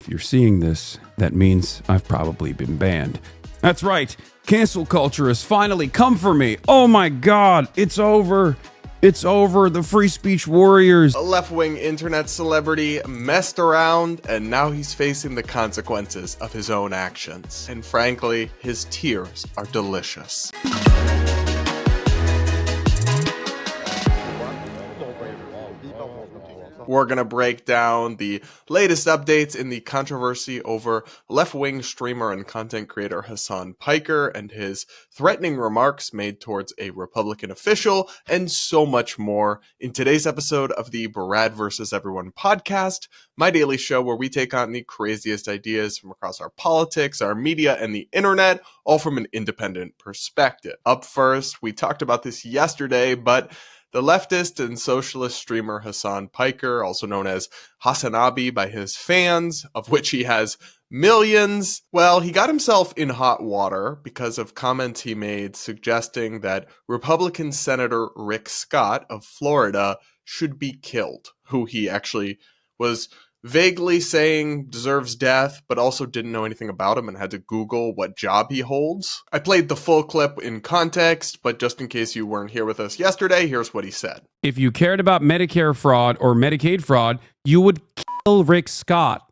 If you're seeing this, that means I've probably been banned. That's right. Cancel culture has finally come for me. Oh my God, it's over. It's over. The free speech warriors. A left-wing internet celebrity messed around, and now he's facing the consequences of his own actions. And frankly, his tears are delicious. We're going to break down the latest updates in the controversy over left-wing streamer and content creator Hasan Piker and his threatening remarks made towards a Republican official, and so much more in today's episode of the Brad vs. Everyone podcast, my daily show where we take on the craziest ideas from across our politics, our media, and the internet, all from an independent perspective. Up first, we talked about this yesterday, but the leftist and socialist streamer Hasan Piker, also known as Hasanabi by his fans, of which he has millions, well, he got himself in hot water because of comments he made suggesting that Republican Senator Rick Scott of Florida should be killed, who he actually was vaguely saying deserves death, but also didn't know anything about him and had to Google what job he holds. I played the full clip in context, but just in case you weren't here with us yesterday, here's what he said. If you cared about Medicare fraud or Medicaid fraud, you would kill Rick Scott,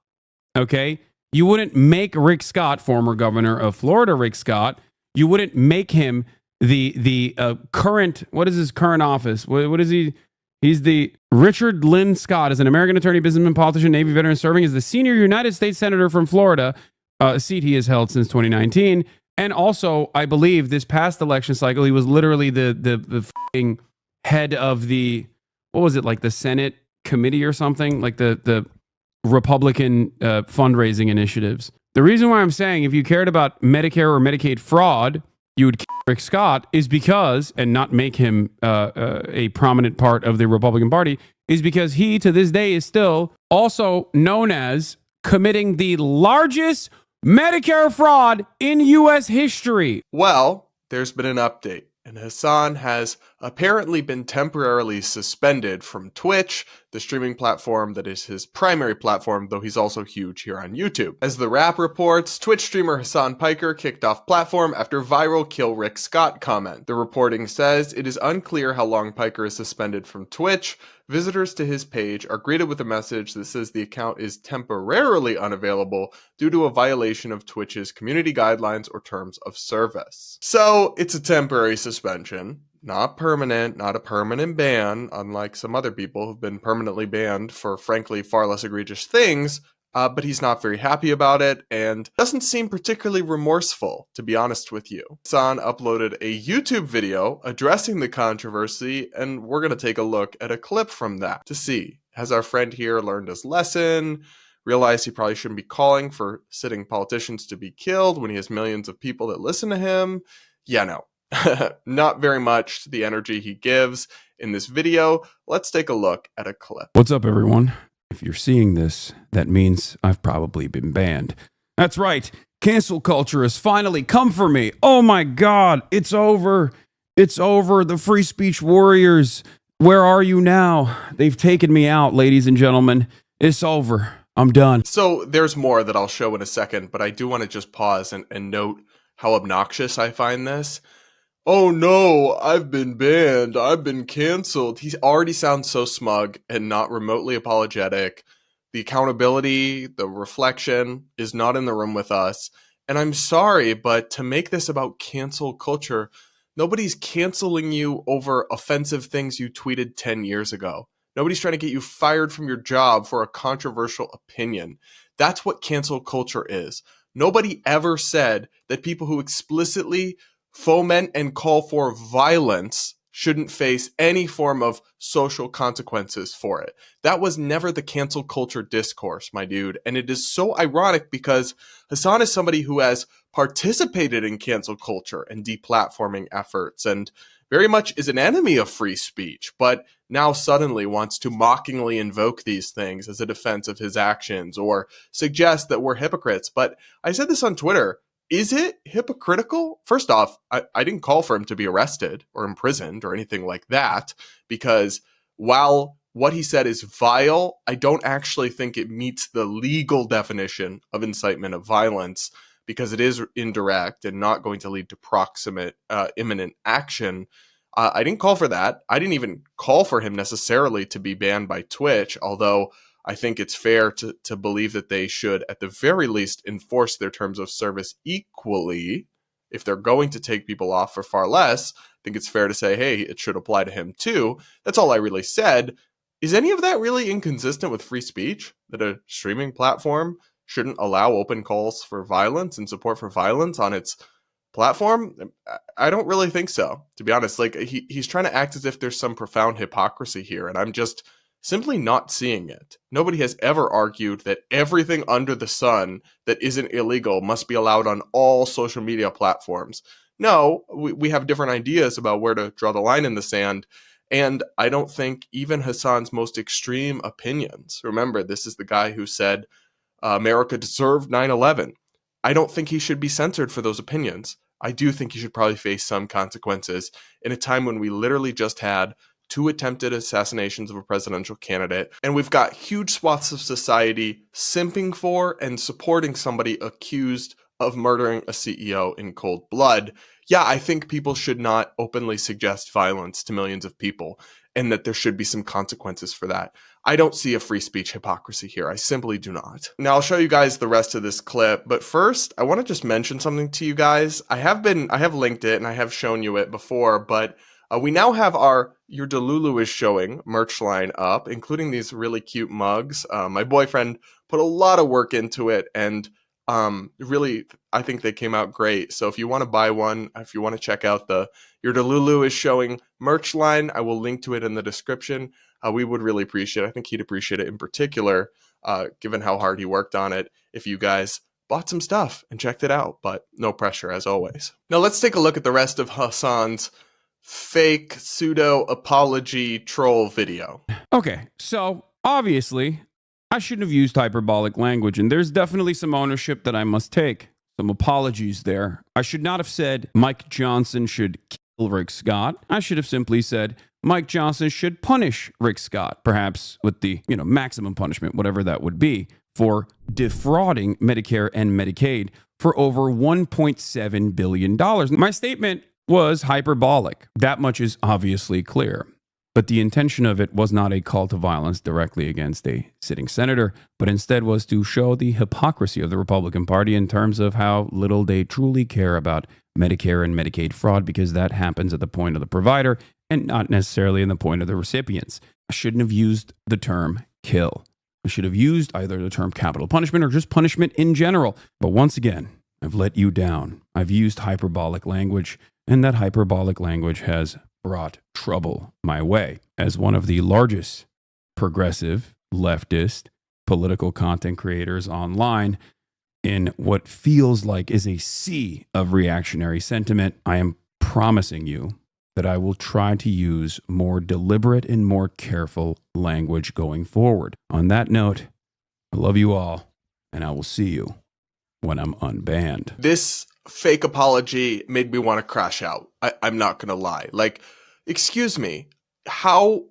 okay? You wouldn't make Rick Scott, former governor of Florida, Rick Scott, you wouldn't make him the current, what is his current office? What is he? He's the Richard Lynn Scott, is an American attorney, businessman, politician, Navy veteran, serving as the senior United States Senator from Florida, a seat he has held since 2019. And also, I believe this past election cycle, he was literally the f***ing head of the, what was it, like the Senate committee or something? Like the Republican fundraising initiatives. The reason why I'm saying if you cared about Medicare or Medicaid fraud, you would kill Rick Scott is because, and not make him a prominent part of the Republican Party, is because he, to this day, is still also known as committing the largest Medicare fraud in U.S. history. Well, there's been an update, and Hasan has apparently been temporarily suspended from Twitch, the streaming platform that is his primary platform, though he's also huge here on YouTube. As the Wrap reports, Twitch streamer Hasan Piker kicked off platform after viral "Kill Rick Scott" comment. The reporting says it is unclear how long Piker is suspended from Twitch. Visitors to his page are greeted with a message that says the account is temporarily unavailable due to a violation of Twitch's community guidelines or terms of service. So it's a temporary suspension. Not permanent, not a permanent ban, unlike some other people who've been permanently banned for, frankly, far less egregious things, but he's not very happy about it and doesn't seem particularly remorseful, to be honest with you. Hasan uploaded a YouTube video addressing the controversy, and we're going to take a look at a clip from that to see, has our friend here learned his lesson, realized he probably shouldn't be calling for sitting politicians to be killed when he has millions of people that listen to him? Yeah, no. Not very much the energy he gives in this video. Let's take a look at a clip. What's up, everyone? If you're seeing this, that means I've probably been banned. That's right. Cancel culture has finally come for me. Oh my God, it's over. It's over. The free speech warriors. Where are you now? They've taken me out, ladies and gentlemen. It's over. I'm done. So there's more that I'll show in a second, but I do want to just pause and note how obnoxious I find this. Oh no, I've been banned, I've been canceled. He already sounds so smug and not remotely apologetic. The accountability, the reflection is not in the room with us. And I'm sorry, but to make this about cancel culture, nobody's canceling you over offensive things you tweeted 10 years ago. Nobody's trying to get you fired from your job for a controversial opinion. That's what cancel culture is. Nobody ever said that people who explicitly foment and call for violence shouldn't face any form of social consequences for it. That was never the cancel culture discourse, my dude. And it is so ironic because Hasan is somebody who has participated in cancel culture and deplatforming efforts and very much is an enemy of free speech, but now suddenly wants to mockingly invoke these things as a defense of his actions or suggest that we're hypocrites. But I said this on Twitter. Is it hypocritical? First off, I didn't call for him to be arrested or imprisoned or anything like that, because while what he said is vile. I don't actually think it meets the legal definition of incitement of violence because it is indirect and not going to lead to proximate, imminent action. I didn't call for that. I didn't even call for him necessarily to be banned by Twitch, although I think it's fair to believe that they should, at the very least, enforce their terms of service equally. If they're going to take people off for far less, I think it's fair to say, hey, it should apply to him too. That's all I really said. Is any of that really inconsistent with free speech? That a streaming platform shouldn't allow open calls for violence and support for violence on its platform? I don't really think so, to be honest. Like he's trying to act as if there's some profound hypocrisy here, and I'm just simply not seeing it. Nobody has ever argued that everything under the sun that isn't illegal must be allowed on all social media platforms. No, we have different ideas about where to draw the line in the sand. And I don't think even Hasan's most extreme opinions, remember, this is the guy who said America deserved 9/11. I don't think he should be censored for those opinions. I do think he should probably face some consequences in a time when we literally just had 2 attempted assassinations of a presidential candidate, and we've got huge swaths of society simping for and supporting somebody accused of murdering a CEO in cold blood. Yeah, I think people should not openly suggest violence to millions of people, and that there should be some consequences for that. I don't see a free speech hypocrisy here. I simply do not. Now I'll show you guys the rest of this clip, but first I want to just mention something to you guys. I have linked it and I have shown you it before, but we now have our Your Delulu is Showing merch line up, including these really cute mugs. My boyfriend put a lot of work into it, and really, I think they came out great. So if you want to buy one, if you want to check out the Your Delulu is Showing merch line, I will link to it in the description. We would really appreciate it. I think he'd appreciate it in particular, given how hard he worked on it, if you guys bought some stuff and checked it out, but no pressure as always. Now let's take a look at the rest of Hasan's fake pseudo apology troll video. Okay, so obviously I shouldn't have used hyperbolic language, and there's definitely some ownership that I must take. Some apologies there. I should not have said Mike Johnson should kill Rick Scott. I should have simply said Mike Johnson should punish Rick Scott, perhaps with the, maximum punishment, whatever that would be, for defrauding Medicare and Medicaid for over $1.7 billion. My statement was hyperbolic. That much is obviously clear. But the intention of it was not a call to violence directly against a sitting senator, but instead was to show the hypocrisy of the Republican Party in terms of how little they truly care about Medicare and Medicaid fraud, because that happens at the point of the provider and not necessarily in the point of the recipients. I shouldn't have used the term kill. I should have used either the term capital punishment or just punishment in general. But once again, I've let you down. I've used hyperbolic language, and that hyperbolic language has brought trouble my way. As one of the largest progressive, leftist, political content creators online in what feels like is a sea of reactionary sentiment, I am promising you that I will try to use more deliberate and more careful language going forward. On that note, I love you all, and I will see you when I'm unbanned. This fake apology made me want to crash out. I'm not going to lie. Like, excuse me, how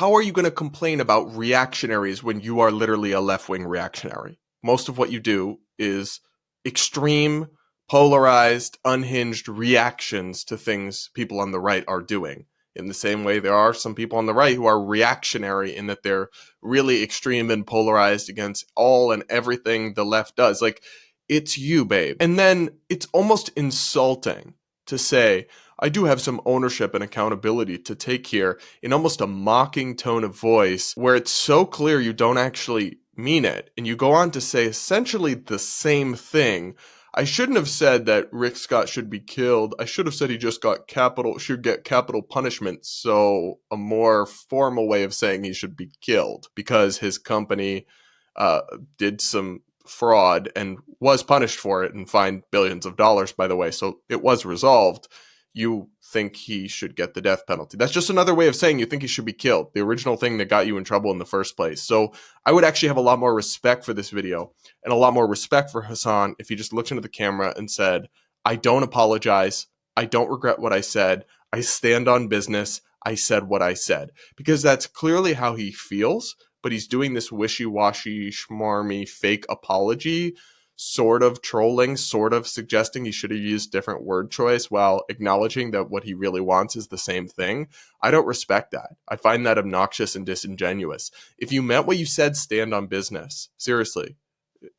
are you going to complain about reactionaries when you are literally a left-wing reactionary? Most of what you do is extreme, polarized, unhinged reactions to things people on the right are doing. In the same way, there are some people on the right who are reactionary in that they're really extreme and polarized against all and everything the left does. Like, it's you, babe. And then it's almost insulting to say, I do have some ownership and accountability to take here, in almost a mocking tone of voice where it's so clear you don't actually mean it. And you go on to say essentially the same thing. I shouldn't have said that Rick Scott should be killed. I should have said he just should get capital punishment. So a more formal way of saying he should be killed because his company did some fraud and was punished for it and fined billions of dollars, by the way. So it was resolved. You think he should get the death penalty. That's just another way of saying you think he should be killed. The original thing that got you in trouble in the first place. So I would actually have a lot more respect for this video and a lot more respect for Hasan if he just looked into the camera and said, I don't apologize. I don't regret what I said. I stand on business. I said what I said, because that's clearly how he feels, but he's doing this wishy-washy, schmarmy, fake apology, sort of trolling, sort of suggesting he should have used different word choice while acknowledging that what he really wants is the same thing. I don't respect that. I find that obnoxious and disingenuous. If you meant what you said, stand on business. Seriously.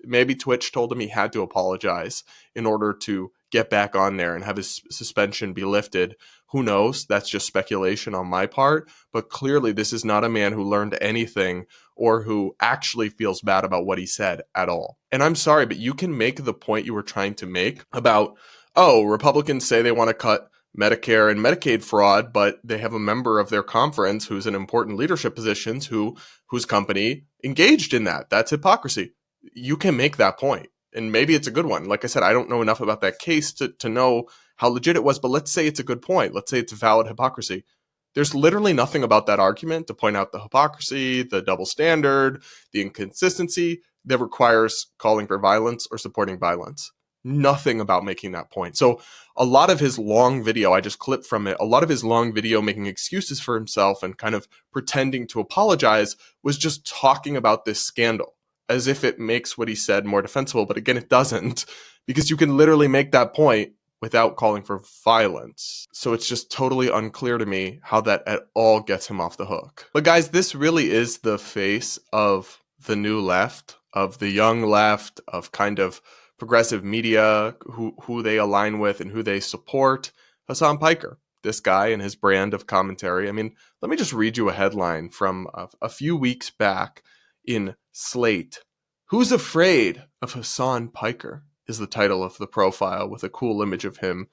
Maybe Twitch told him he had to apologize in order to get back on there and have his suspension be lifted. Who knows? That's just speculation on my part. But clearly, this is not a man who learned anything or who actually feels bad about what he said at all. And I'm sorry, but you can make the point you were trying to make about, oh, Republicans say they want to cut Medicare and Medicaid fraud, but they have a member of their conference who's in important leadership positions whose company engaged in that. That's hypocrisy. You can make that point, and maybe it's a good one. Like I said, I don't know enough about that case to know how legit it was, but let's say it's a good point. Let's say it's valid hypocrisy. There's literally nothing about that argument to point out the hypocrisy, the double standard, the inconsistency that requires calling for violence or supporting violence. Nothing about making that point. So a lot of his long video, I just clipped from it, a lot of his long video making excuses for himself and kind of pretending to apologize was just talking about this scandal, as if it makes what he said more defensible. But again, it doesn't, because you can literally make that point without calling for violence. So it's just totally unclear to me how that at all gets him off the hook. But guys, this really is the face of the new left, of the young left, of kind of progressive media, who they align with and who they support. Hasan Piker, this guy and his brand of commentary. I mean, let me just read you a headline from a few weeks back in Slate. "Who's Afraid of Hasan Piker?" is the title of the profile, with a cool image of him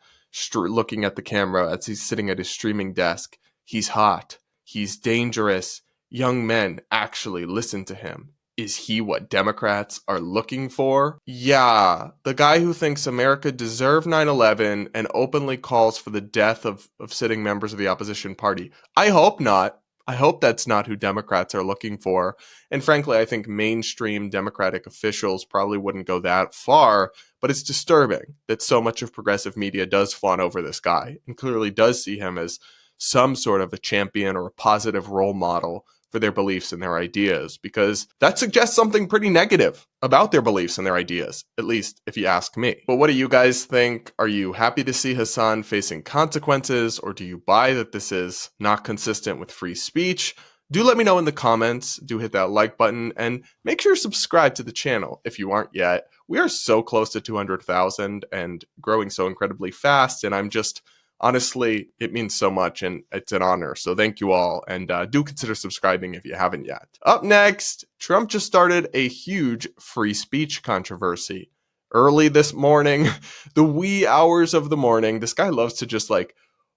looking at the camera as he's sitting at his streaming desk. He's hot. He's dangerous. Young men actually listen to him. Is he what Democrats are looking for? Yeah, the guy who thinks America deserved 9/11 and openly calls for the death of sitting members of the opposition party. I hope not. I hope that's not who Democrats are looking for. And frankly, I think mainstream Democratic officials probably wouldn't go that far, but it's disturbing that so much of progressive media does fawn over this guy and clearly does see him as some sort of a champion or a positive role model for their beliefs and their ideas, because that suggests something pretty negative about their beliefs and their ideas, at least if you ask me. But what do you guys think? Are you happy to see Hasan facing consequences, or do you buy that this is not consistent with free speech? Do let me know in the comments. Do hit that like button and make sure you subscribe to the channel if you aren't yet. We are so close to 200,000 and growing so incredibly fast, and I'm just honestly, it means so much and it's an honor. So thank you all. And do consider subscribing if you haven't yet. Up next, Trump just started a huge free speech controversy. Early this morning, the wee hours of the morning, this guy loves to just like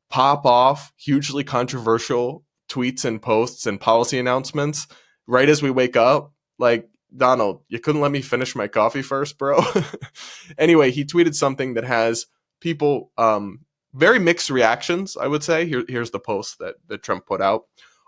pop off hugely controversial tweets and posts and policy announcements right as we wake up. Like, Donald, you couldn't let me finish my coffee first, bro? Anyway, he tweeted something that has people very mixed reactions, I would say. Here's the post that Trump put out.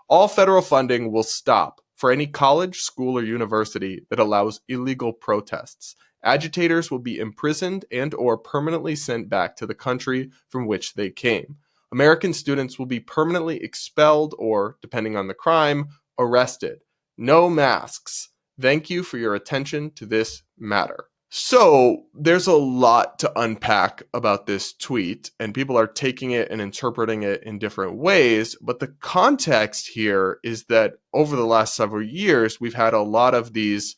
"All federal funding will stop for any college, school, or university that allows illegal protests. Agitators will be imprisoned and or permanently sent back to the country from which they came. American students will be permanently expelled or, depending on the crime, arrested. No masks. Thank you for your attention to this matter." So there's a lot to unpack about this tweet, and people are taking it and interpreting it in different ways. But the context here is that over the last several years, we've had a lot of these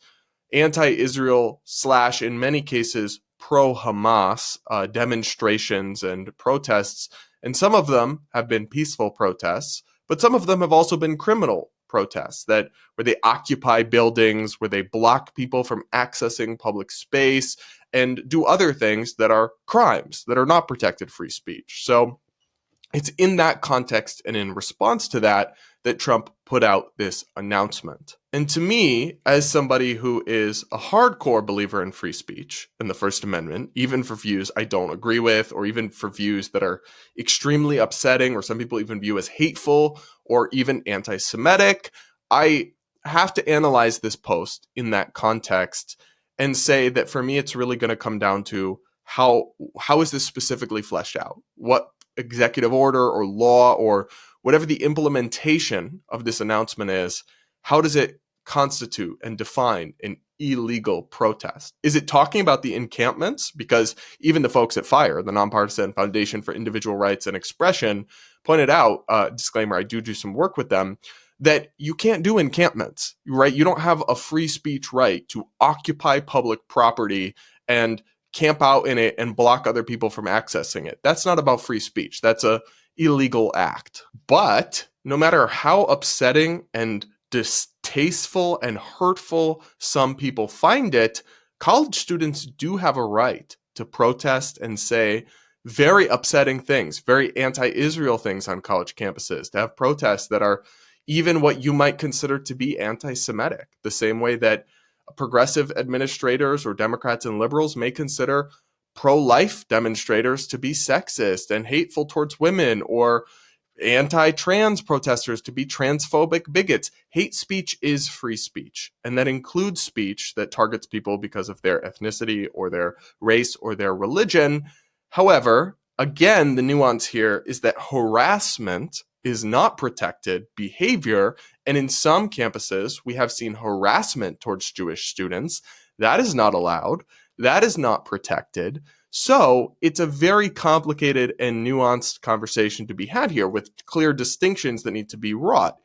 anti-Israel / in many cases, pro-Hamas demonstrations and protests. And some of them have been peaceful protests, but some of them have also been criminal protests where they occupy buildings, where they block people from accessing public space and do other things that are crimes that are not protected free speech. So it's in that context and in response to that Trump put out this announcement. And to me, as somebody who is a hardcore believer in free speech and the First Amendment, even for views I don't agree with, or even for views that are extremely upsetting, or some people even view as hateful or even anti-Semitic, I have to analyze this post in that context and say that for me, it's really going to come down to how is this specifically fleshed out? What executive order or law or whatever the implementation of this announcement is, how does it constitute and define an illegal protest? Is it talking about the encampments? Because even the folks at FIRE, the Nonpartisan Foundation for Individual Rights and Expression, pointed out, disclaimer, I do some work with them, that you can't do encampments, right? You don't have a free speech right to occupy public property and camp out in it and block other people from accessing it. That's not about free speech. That's a illegal act. But no matter how upsetting and distasteful and hurtful some people find it, college students do have a right to protest and say very upsetting things, very anti-Israel things on college campuses, to have protests that are even what you might consider to be anti-Semitic, the same way that progressive administrators or Democrats and liberals may consider pro-life demonstrators to be sexist and hateful towards women, or anti-trans protesters to be transphobic bigots. Hate speech is free speech, and that includes speech that targets people because of their ethnicity or their race or their religion. However, again, the nuance here is that harassment is not protected behavior, and in some campuses, we have seen harassment towards Jewish students. That is not allowed. That is not protected. So it's a very complicated and nuanced conversation to be had here with clear distinctions that need to be wrought.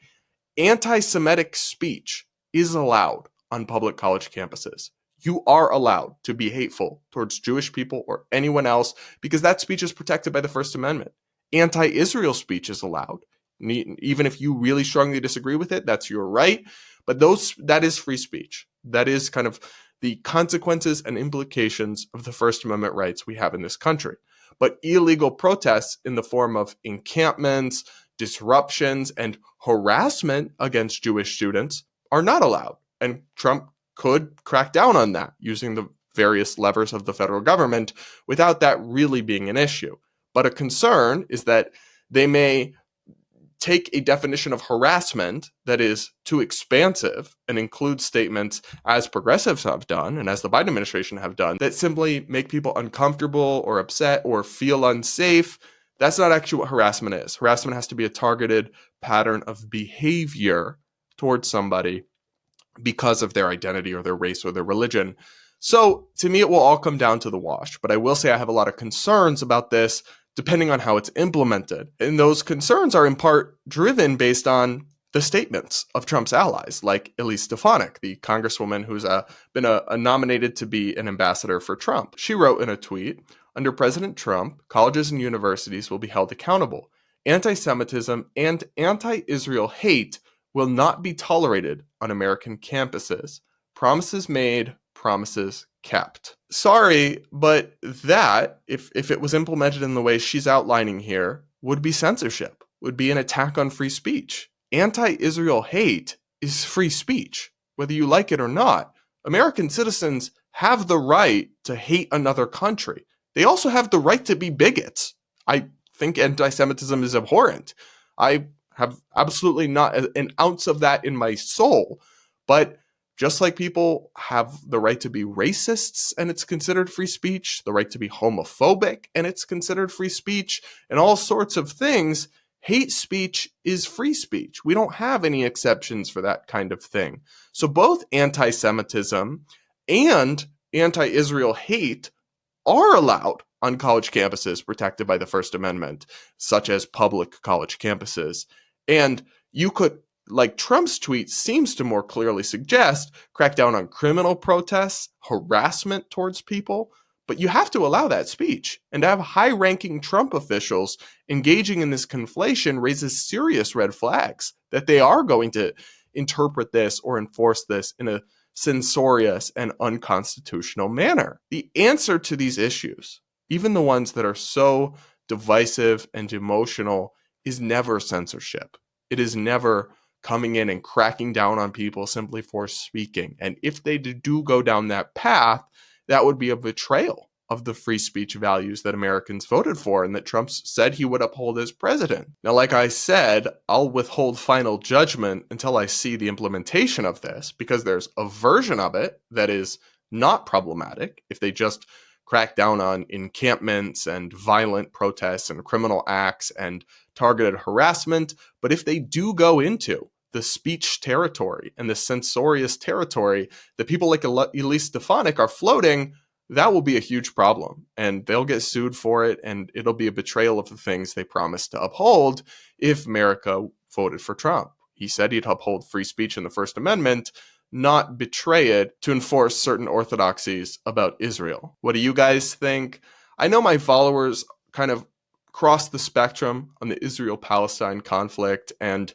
Anti-Semitic speech is allowed on public college campuses. You are allowed to be hateful towards Jewish people or anyone else because that speech is protected by the First Amendment. Anti-Israel speech is allowed. Even if you really strongly disagree with it, that's your right. But that is free speech. That is kind of the consequences and implications of the First Amendment rights we have in this country. But illegal protests in the form of encampments, disruptions, and harassment against Jewish students are not allowed. And Trump could crack down on that using the various levers of the federal government without that really being an issue. But a concern is that they may take a definition of harassment that is too expansive and includes statements, as progressives have done and as the Biden administration have done, that simply make people uncomfortable or upset or feel unsafe. That's not actually what harassment is. Harassment has to be a targeted pattern of behavior towards somebody because of their identity or their race or their religion. So to me, it will all come down to the wash. But I will say I have a lot of concerns about this depending on how it's implemented. And those concerns are in part driven based on the statements of Trump's allies, like Elise Stefanik, the congresswoman who's been nominated to be an ambassador for Trump. She wrote in a tweet, "Under President Trump, colleges and universities will be held accountable. Anti-Semitism and anti-Israel hate will not be tolerated on American campuses. Promises made, promises kept." Sorry, but that, if it was implemented in the way she's outlining here, would be censorship, would be an attack on free speech. Anti-Israel hate is free speech, whether you like it or not. American citizens have the right to hate another country. They also have the right to be bigots. I think anti-Semitism is abhorrent. I have absolutely not an ounce of that in my soul. But just like people have the right to be racists and it's considered free speech, the right to be homophobic and it's considered free speech, and all sorts of things, hate speech is free speech. We don't have any exceptions for that kind of thing. So both anti-Semitism and anti-Israel hate are allowed on college campuses protected by the First Amendment, such as public college campuses. And you could, like Trump's tweet seems to more clearly suggest, crack down on criminal protests, harassment towards people, but you have to allow that speech. And to have high-ranking Trump officials engaging in this conflation raises serious red flags that they are going to interpret this or enforce this in a censorious and unconstitutional manner. The answer to these issues, even the ones that are so divisive and emotional, is never censorship. It is never coming in and cracking down on people simply for speaking. And if they do go down that path, that would be a betrayal of the free speech values that Americans voted for and that Trump said he would uphold as president. Now, like I said, I'll withhold final judgment until I see the implementation of this, because there's a version of it that is not problematic if they just crack down on encampments and violent protests and criminal acts and targeted harassment. But if they do go into the speech territory and the censorious territory that people like Elise Stefanik are floating, that will be a huge problem, and they'll get sued for it, and it'll be a betrayal of the things they promised to uphold if America voted for Trump. He said he'd uphold free speech in the First Amendment, not betray it to enforce certain orthodoxies about Israel. What do you guys think? I know my followers kind of cross the spectrum on the Israel-Palestine conflict, and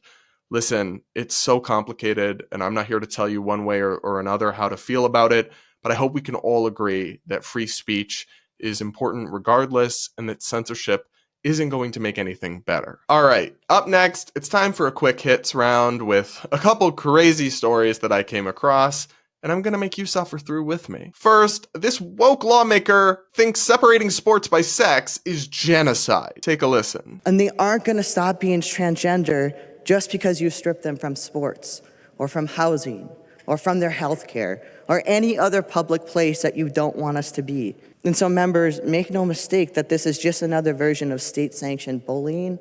listen, it's so complicated, and I'm not here to tell you one way or another how to feel about it, but I hope we can all agree that free speech is important regardless, and that censorship isn't going to make anything better. All right, up next, it's time for a quick hits round with a couple crazy stories that I came across, and I'm gonna make you suffer through with me. First, this woke lawmaker thinks separating sports by sex is genocide. Take a listen. And they aren't gonna stop being transgender just because you strip them from sports, or from housing, or from their health care, or any other public place that you don't want us to be. And so members, make no mistake that this is just another version of state-sanctioned bullying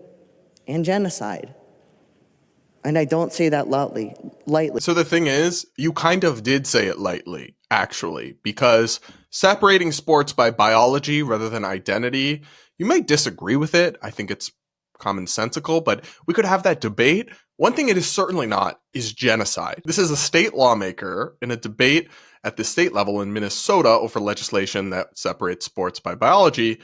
and genocide. And I don't say that lightly. So the thing is, you kind of did say it lightly, actually, because separating sports by biology rather than identity, you may disagree with it. I think it's commonsensical, but we could have that debate. One thing it is certainly not is genocide. This is a state lawmaker in a debate at the state level in Minnesota over legislation that separates sports by biology,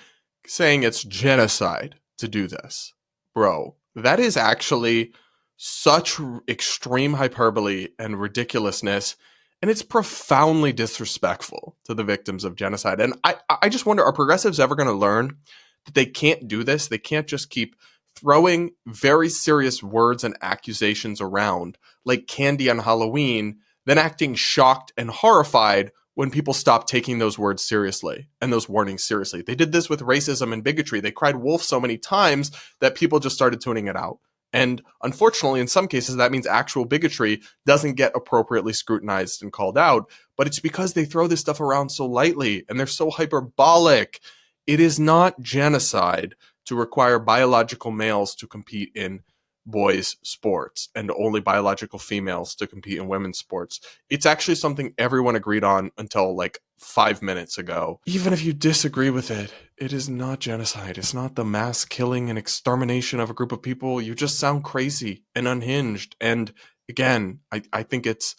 saying it's genocide to do this. Bro, that is actually such extreme hyperbole and ridiculousness, and it's profoundly disrespectful to the victims of genocide. And I just wonder, are progressives ever going to learn that they can't do this? They can't just keep throwing very serious words and accusations around like candy on Halloween, then acting shocked and horrified when people stop taking those words seriously and those warnings seriously. They did this with racism and bigotry. They cried wolf so many times that people just started tuning it out. And unfortunately, in some cases, that means actual bigotry doesn't get appropriately scrutinized and called out. But it's because they throw this stuff around so lightly and they're so hyperbolic. It is not genocide to require biological males to compete in boys' sports and only biological females to compete in women's sports. It's actually something everyone agreed on until like 5 minutes ago. Even if you disagree with it, it is not genocide. It's not the mass killing and extermination of a group of people. You just sound crazy and unhinged. And again, I think it's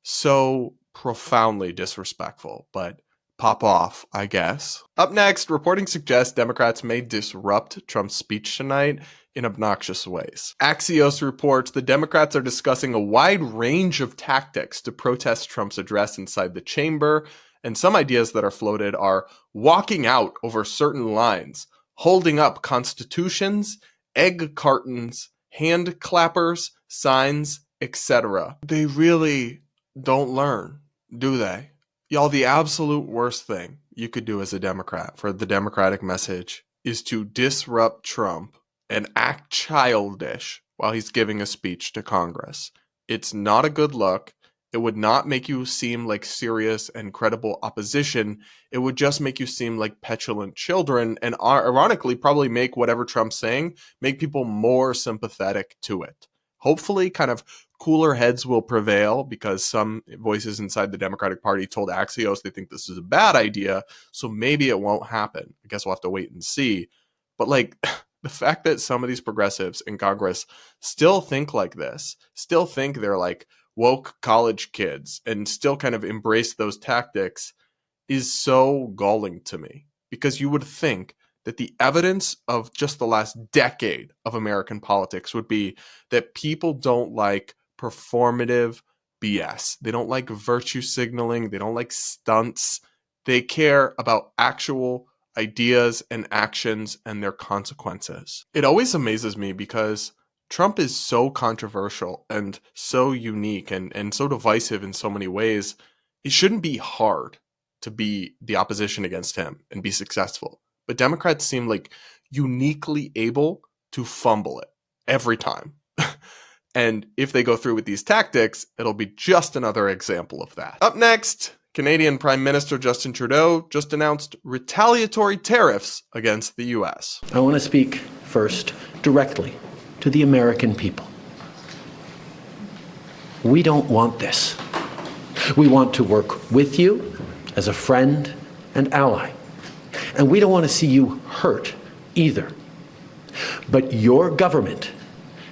so profoundly disrespectful, but pop off, I guess. Up next, reporting suggests Democrats may disrupt Trump's speech tonight in obnoxious ways. Axios reports the Democrats are discussing a wide range of tactics to protest Trump's address inside the chamber, and some ideas that are floated are walking out over certain lines, holding up constitutions, egg cartons, hand clappers, signs, etc. They really don't learn, do they? Y'all, the absolute worst thing you could do as a Democrat for the Democratic message is to disrupt Trump and act childish while he's giving a speech to Congress. It's not a good look. It would not make you seem like serious and credible opposition. It would just make you seem like petulant children and ironically probably make whatever Trump's saying, make people more sympathetic to it. Hopefully kind of cooler heads will prevail because some voices inside the Democratic Party told Axios they think this is a bad idea, so maybe it won't happen. I guess we'll have to wait and see. But like the fact that some of these progressives in Congress still think like this, still think they're like woke college kids and still kind of embrace those tactics is so galling to me, because you would think that the evidence of just the last decade of American politics would be that people don't like performative BS. They don't like virtue signaling. They don't like stunts. They care about actual ideas and actions and their consequences. It always amazes me because Trump is so controversial and so unique and so divisive in so many ways. It shouldn't be hard to be the opposition against him and be successful. But Democrats seem like uniquely able to fumble it every time. And if they go through with these tactics, it'll be just another example of that. Up next, Canadian Prime Minister Justin Trudeau just announced retaliatory tariffs against the US. I want to speak first directly to the American people. We don't want this. We want to work with you as a friend and ally. And we don't want to see you hurt either. But your government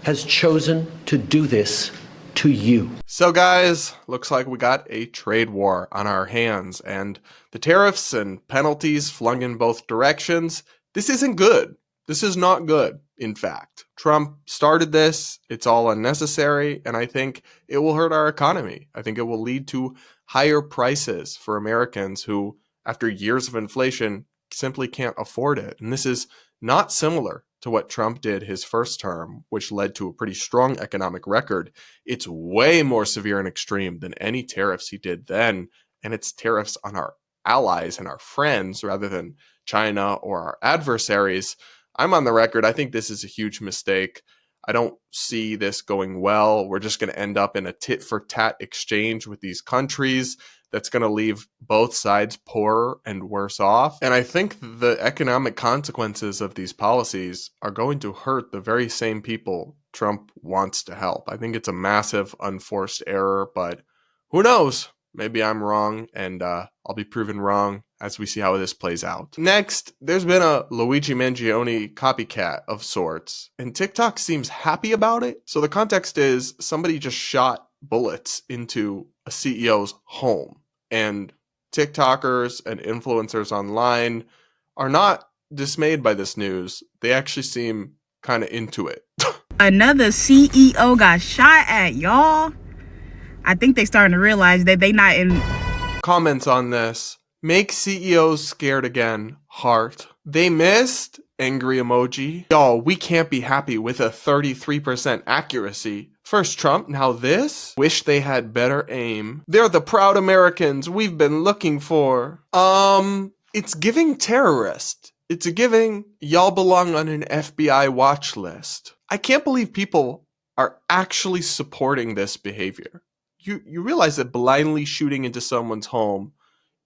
has chosen to do this to you. So guys, looks like we got a trade war on our hands, and the tariffs and penalties flung in both directions. This isn't good. This is not good, in fact. Trump started this, it's all unnecessary, and I think it will hurt our economy. I think it will lead to higher prices for Americans who, after years of inflation, simply can't afford it. And this is not similar to what Trump did his first term, which led to a pretty strong economic record. It's way more severe and extreme than any tariffs he did then, and it's tariffs on our allies and our friends rather than China or our adversaries. I'm on the record. I think this is a huge mistake. I don't see this going well. We're just going to end up in a tit-for-tat exchange with these countries that's going to leave both sides poorer and worse off. And I think the economic consequences of these policies are going to hurt the very same people Trump wants to help. I think it's a massive unforced error, but who knows? Maybe I'm wrong, and I'll be proven wrong as we see how this plays out. Next, there's been a Luigi Mangione copycat of sorts, and TikTok seems happy about it. So the context is somebody just shot bullets into a CEO's home, and TikTokers and influencers online are not dismayed by this news. They actually seem kind of into it. Another CEO got shot at, y'all. I think they starting to realize that they not in. Comments on this. Make CEOs scared again. Heart. They missed. Angry emoji. Y'all, we can't be happy with a 33% accuracy. First Trump, now this? Wish they had better aim. They're the proud Americans we've been looking for. It's giving terrorist. It's a giving y'all belong on an FBI watch list. I can't believe people are actually supporting this behavior. You realize that blindly shooting into someone's home,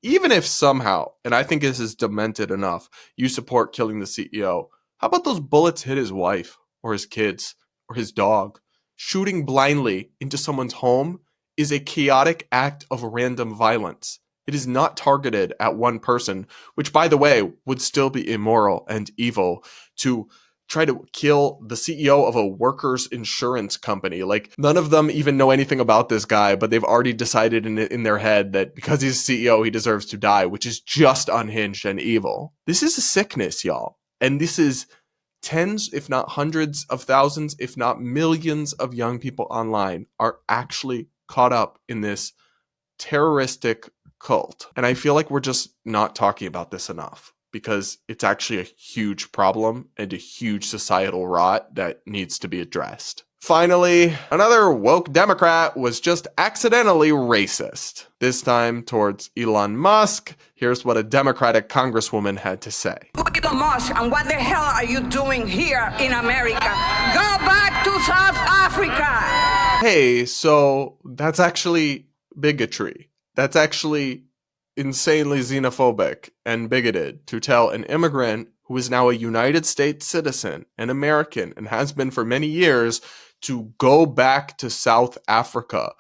even if somehow, and I think this is demented enough, you support killing the CEO, how about those bullets hit his wife or his kids or his dog? Shooting blindly into someone's home is a chaotic act of random violence. It is not targeted at one person, which, by the way, would still be immoral and evil to try to kill the CEO of a workers' insurance company. Like, none of them even know anything about this guy, but they've already decided in their head that because he's CEO, he deserves to die, which is just unhinged and evil. This is a sickness, y'all. And this is tens, if not hundreds of thousands, if not millions of young people online are actually caught up in this terroristic cult. And I feel like we're just not talking about this enough, because it's actually a huge problem and a huge societal rot that needs to be addressed. Finally, another woke Democrat was just accidentally racist, this time towards Elon Musk. Here's what a Democratic congresswoman had to say. Elon Musk, and what the hell are you doing here in America? Go back to South Africa! Hey, so that's actually bigotry. That's actually insanely xenophobic and bigoted to tell an immigrant who is now a United States citizen, an American, and has been for many years, to go back to South Africa.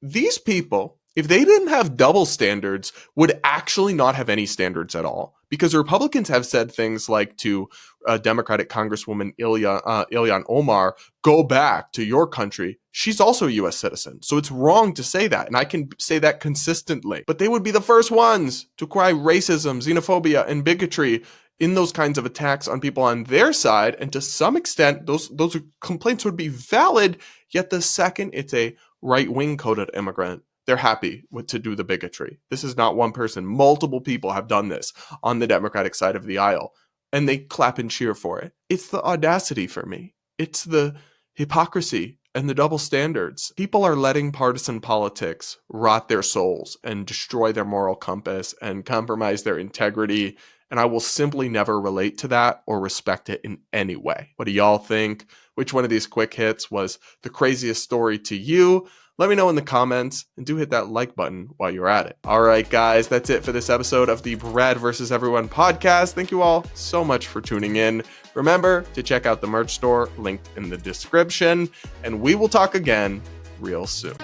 These people, if they didn't have double standards, would actually not have any standards at all. Because Republicans have said things like to Democratic Congresswoman Ilhan Omar, go back to your country. She's also a U.S. citizen. So it's wrong to say that. And I can say that consistently. But they would be the first ones to cry racism, xenophobia, and bigotry in those kinds of attacks on people on their side. And to some extent, those complaints would be valid. Yet the second it's a right-wing coded immigrant, they're happy to do the bigotry. This is not one person. Multiple people have done this on the Democratic side of the aisle, and they clap and cheer for it. It's the audacity for me. It's the hypocrisy and the double standards. People are letting partisan politics rot their souls and destroy their moral compass and compromise their integrity, and I will simply never relate to that or respect it in any way. What do y'all think? Which one of these quick hits was the craziest story to you? Let me know in the comments, and do hit that like button while you're at it. All right, guys, that's it for this episode of the Brad vs. Everyone podcast. Thank you all so much for tuning in. Remember to check out the merch store linked in the description, and we will talk again real soon.